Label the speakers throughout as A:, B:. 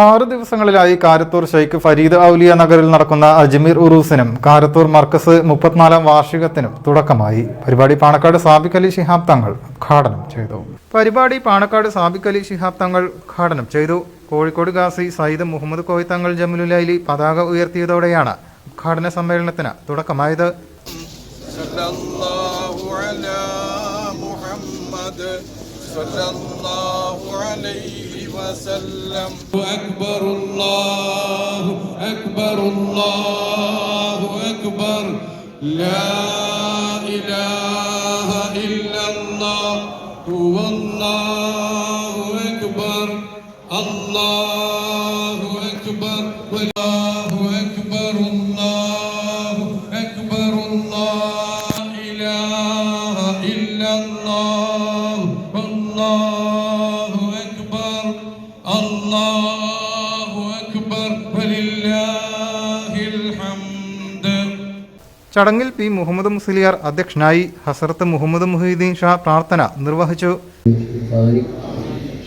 A: 6 ദിവസങ്ങളിലായി കാരത്തൂർ ഷെയ്ഖ് ഫരീദ് ഔലിയ നഗറിൽ നടക്കുന്ന അജ്മീർ ഉറൂസിനും കാരത്തൂർ മർക്കസ് 34ാം വാർഷികത്തിനും തുടക്കമായി. പരിപാടി പാണക്കാട് സാബിക് അലി ശിഹാബ് തങ്ങൾ ഉദ്ഘാടനം ചെയ്തു. കോഴിക്കോട് ഗാസി സയ്യിദ് മുഹമ്മദ് കോയ തങ്ങൾ ജമലുലൈലി പതാക ഉയർത്തിയതോടെയാണ് ഉദ്ഘാടന സമ്മേളനത്തിന് തുടക്കമായത്.
B: أكبر الله أكبر الله أكبر لا إله إلا الله هو الله أكبر الله أكبر والله أكبر الله أكبر الله لا إله إلا الله الله أكبر അല്ലാഹു അക്ബർ വലില്ലാഹിൽ ഹംദ്.
A: ചടങ്ങിൽ പി മുഹമ്മദ് മുസ്ലിയാർ അധ്യക്ഷനായി. ഹസ്രത്ത് മുഹമ്മദ് മുഹീദ്ദീൻ ഷാ പ്രാർത്ഥന നിർവഹിച്ചു.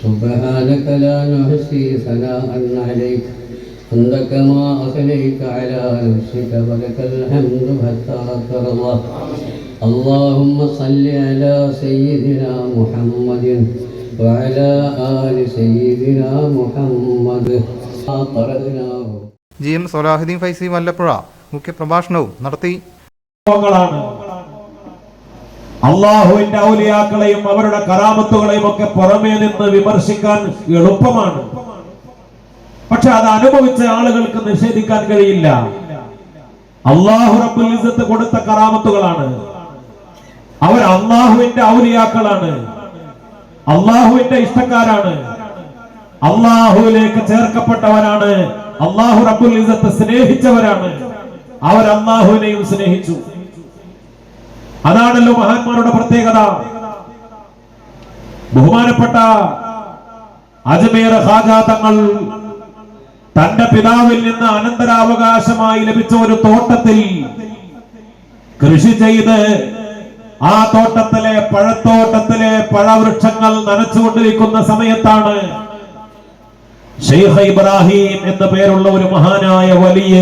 C: സുബ്ഹാനക ലാ നഹ്സി സനാഅൻ അലൈക അൻത കമാ അസ്നൈത അലാ നഫ്സിക വലകൽ ഹംദു ഹത്താ തർളാ. അല്ലാഹുമ്മ സല്ലി അലാ സയ്യിദിനാ മുഹമ്മദിൻ وعلى آل سيدنا محمد.
A: GM സലാഹുദ്ദീൻ ഫൈസി വല്ലപ്പുഴ മുഖ്യപ്രഭാഷണവും നടത്തി.
D: അള്ളാഹുവിന്റെ ഔലിയാക്കളെയും അവരുടെ കറാമത്തുകളെയും ഒക്കെ പുറമേ നിന്ന് വിമർശിക്കാൻ എളുപ്പമാണ്. പക്ഷെ അത് അനുഭവിച്ച ആളുകൾക്ക് നിഷേധിക്കാൻ കഴിയില്ല. അള്ളാഹു റബ്ബുൽ ഇസ്സത്ത് കൊടുത്ത കറാമത്തുകളാണ്. അവർ അള്ളാഹുവിന്റെ ഔലിയാക്കളാണ്, അള്ളാഹുവിന്റെ ഇഷ്ടക്കാരാണ്, അള്ളാഹുവിലേക്ക് ചേർക്കപ്പെട്ടവരാണ്, അള്ളാഹു റബ്ബുൽ ഇസ്സത്ത് സ്നേഹിച്ചവരാണ്. അവർ അള്ളാഹുവിനെയും സ്നേഹിച്ചു. അതാണല്ലോ മഹാന്മാരുടെ പ്രത്യേകത. ബഹുമാനപ്പെട്ട അജ്മീർ ഖാജ തങ്ങൾ തന്റെ പിതാവിൽ നിന്ന് അനന്തരാവകാശമായി ലഭിച്ച ഒരു തോട്ടത്തിൽ കൃഷി ചെയ്ത് ആ തോട്ടത്തിലെ പഴത്തോട്ടത്തിലെ പഴവൃക്ഷങ്ങൾ നനച്ചുകൊണ്ടിരിക്കുന്ന സമയത്താണ് ഷെയ്ഖ് ഇബ്രാഹിം എന്ന പേരുള്ള ഒരു മഹാനായ വലിയ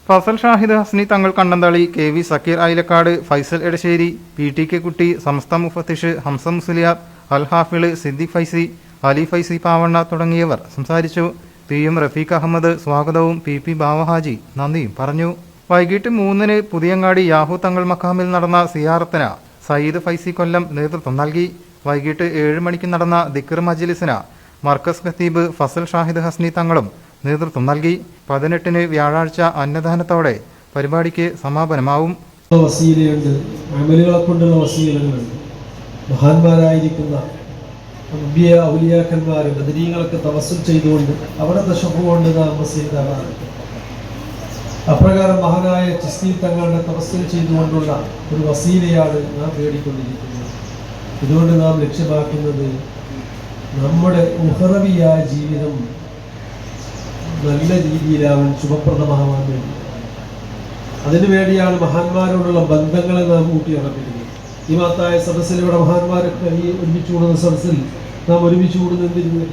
A: ഫസൽ ഷാഹിദ് ഹസ്നി തങ്ങൾ കണ്ടന്തളി, KV സക്കീർ ഐലക്കാട്, ഫൈസൽ എടശ്ശേരി, PTK കുട്ടി, സമസ്ത മുഫത്തിഷ് ഹംസ മുസ്ലിയാർ, അൽ ഹാഫിള്, സിദ്ദിഖ് ഫൈസി, അലി ഫൈസി പാവണ്ണ തുടങ്ങിയവർ സംസാരിച്ചു. PM റഫീഖ് അഹമ്മദ് സ്വാഗതവും PP ബാവഹാജി നന്ദിയും പറഞ്ഞു. വൈകിട്ട് 3-ന് പുതിയങ്ങാടി യാഹു തങ്ങൾ മക്കാമിൽ നടന്ന സിയാറത്തിന് സയ്യിദ് ഫൈസി കൊല്ലം നേതൃത്വം നൽകി. വൈകിട്ട് 7 മണിക്ക് നടന്ന ദിക്ർ മജ്ലിസിന് മർക്കസ് ഖത്തീബ് ഫസൽ ഷാഹിദ് ഹസ്നി തങ്ങളും നേതൃത്വം നൽകി. 18-ന് വ്യാഴാഴ്ച അന്നദാനത്തോടെ പരിപാടിക്ക് സമാപനമാവും.
E: വസീലയുണ്ട്, അമലുകളെ കൊണ്ടുള്ള വസീലകളുണ്ട്. മഹാന്മാരായിരിക്കുന്ന അമ്പിയ ഔലിയാക്കന്മാർ ബദരീങ്ങളൊക്കെ തവസ്സുൽ ചെയ്തുകൊണ്ട് അവിടെ തശബ്ബുകൊണ്ട് നാം വസീലതാണ്. അപ്രകാരം മഹാനായ ചിസ്തി തങ്ങളുടെ തവസ്സുൽ ചെയ്തുകൊണ്ടുള്ള ഒരു വസീലയാണ് നാം തേടിക്കൊണ്ടിരിക്കുന്നത്. ഇതുകൊണ്ട് നാം ലക്ഷ്യമാക്കുന്നത് നമ്മുടെ ഉഹറവിയായ ജീവിതം നല്ല രീതിയിലാവാൻ ശുഭപ്രദമാവാൻ വേണ്ടി. അതിനുവേണ്ടിയാണ് മഹാന്മാരോടുള്ള ബന്ധങ്ങളെ നാം ഊട്ടിയുറപ്പിക്കുന്നത്. ഈ മഹത്തായ സദസ്സിൽ ഇവിടെ മഹാന്മാരൊക്കെ ഈ ഒരുമിച്ച് കൂടുന്ന സദസ്സിൽ നാം ഒരുമിച്ച് കൂടുന്നതിന്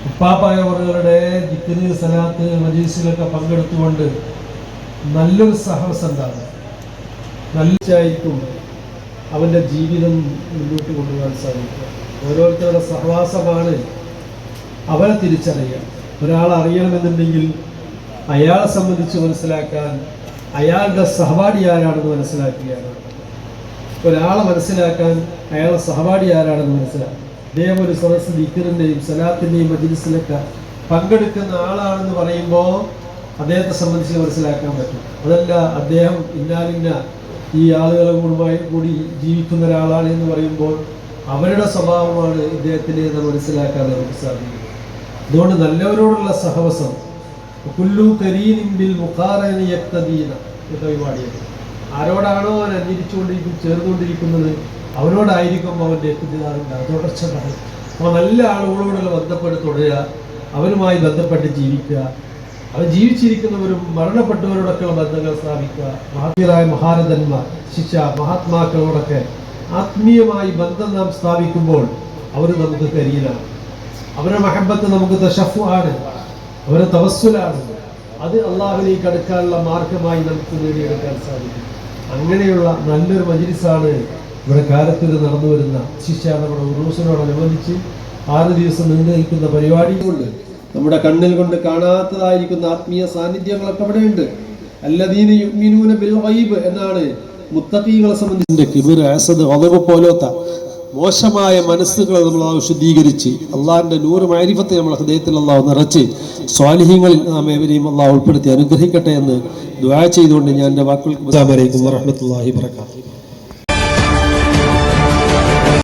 E: ഉപ്പാപ്പായവറുകളുടെ ദിക്റ് സലാത്ത് മജ്ലിസിലൊക്കെ പങ്കെടുത്തുകൊണ്ട് നല്ലൊരു സഹവാസം ഉണ്ടാകും. നല്ലായിരിക്കും അവൻ്റെ ജീവിതം മുന്നോട്ട് കൊണ്ടുപോകാൻ സാധിക്കുക. ഓരോരുത്തരുടെ സഹവാസമാണ് അവരെ തിരിച്ചറിയുക. ഒരാളെ അറിയണമെന്നുണ്ടെങ്കിൽ അയാളെ സംബന്ധിച്ച് മനസ്സിലാക്കാൻ അയാളുടെ സഹപാഠി ആരാണെന്ന് മനസ്സിലാക്കുകയാണ്. ഒരാളെ മനസ്സിലാക്കാൻ അയാളുടെ സഹപാഠി ആരാണെന്ന് മനസ്സിലാക്കുക. അദ്ദേഹം ഒരു സദസ്സ് ദിക്റിൻ്റെയും സലാത്തിൻ്റെയും മജ്ലിസിലൊക്കെ പങ്കെടുക്കുന്ന ആളാണെന്ന് പറയുമ്പോൾ അദ്ദേഹത്തെ സംബന്ധിച്ച് മനസ്സിലാക്കാൻ പറ്റും. അതല്ല അദ്ദേഹം ഇന്നാലിന്ന ഈ ആളുകളുമായി കൂടി ജീവിക്കുന്ന ഒരാളാണ് എന്ന് പറയുമ്പോൾ അവരുടെ സ്വഭാവമാണ് ഇദ്ദേഹത്തിനെ മനസ്സിലാക്കാൻ നമുക്ക് സാധിക്കും. അതുകൊണ്ട് നല്ലവരോടുള്ള സഹവസം കുല്ലു കരീനിമ്പിൽ മുഖാറനി യക്തദീന പരിപാടിയാണ്. ആരോടാണോ അവൻ ചേർന്നുകൊണ്ടിരിക്കുന്നത് അവരോടായിരിക്കും അവൻ്റെ തുടർച്ച ഉണ്ടാകും. അപ്പോൾ നല്ല ആളുകളോടുള്ള ബന്ധപ്പെട്ട് തുടരുക, അവരുമായി ബന്ധപ്പെട്ട് ജീവിക്കുക. അവർ ജീവിച്ചിരിക്കുന്നവരും മരണപ്പെട്ടവരോടൊക്കെയുള്ള ബന്ധങ്ങൾ സ്ഥാപിക്കുക. മഹാത്മീയരായ മഹാരഥന്മാർ ശിക്ഷ മഹാത്മാക്കളോടൊക്കെ ആത്മീയമായി ബന്ധം നാം സ്ഥാപിക്കുമ്പോൾ അവർ നമുക്ക് കരീനാണ്. അവരുടെ മഹബത്ത് നമുക്ക് തശഫു ആണ്, അവരുടെ തവസ്സുലാണ്. അത് അള്ളാഹുവിലേക്ക് അടുക്കാനുള്ള മാർഗമായി നമുക്ക് നേടിയെടുക്കാൻ സാധിക്കും. അങ്ങനെയുള്ള നല്ലൊരു മജ്‌ലിസാണ് ഇവിടെ കാരത്തൂർ നടന്നു വരുന്ന ശിഷ്യ നമ്മുടെ ഉറൂസിനോടനുബന്ധിച്ച് 6 ദിവസം നീണ്ടു നിൽക്കുന്ന പരിപാടി കൊണ്ട് നമ്മുടെ കണ്ണിൽ കൊണ്ട് കാണാത്തതായിരിക്കുന്ന ആത്മീയ സാന്നിധ്യങ്ങളൊക്കെ ഇവിടെയുണ്ട്. അല്ലദീന യുഅ്മിനൂന ബിൽ ഗൈബ് എന്നാണ് മുത്തഖീകളെ സംബന്ധിച്ച്. കിബിർ, ഹസദ്, ഗളബ് പോലത്തെ മോശമായ മനസ്സുകളെ നമ്മൾ ശുദ്ധീകരിച്ച് അള്ളാഹിന്റെ നൂറ് മാരിഫത്തെ നമ്മളെ ഹൃദയത്തിൽ അള്ളാഹു നിറച്ച് സ്വാലിഹീങ്ങളിൽ നാം ഏവരെയും അള്ളാഹു ഉൾപ്പെടുത്തി അനുഗ്രഹിക്കട്ടെ എന്ന് ദുആ ചെയ്തുകൊണ്ട് ഞാൻ എൻ്റെ വാക്കുകൾക്ക്. അസ്സലാമു അലൈക്കും വറഹ്മത്തുള്ളാഹി വബറകാതുഹു.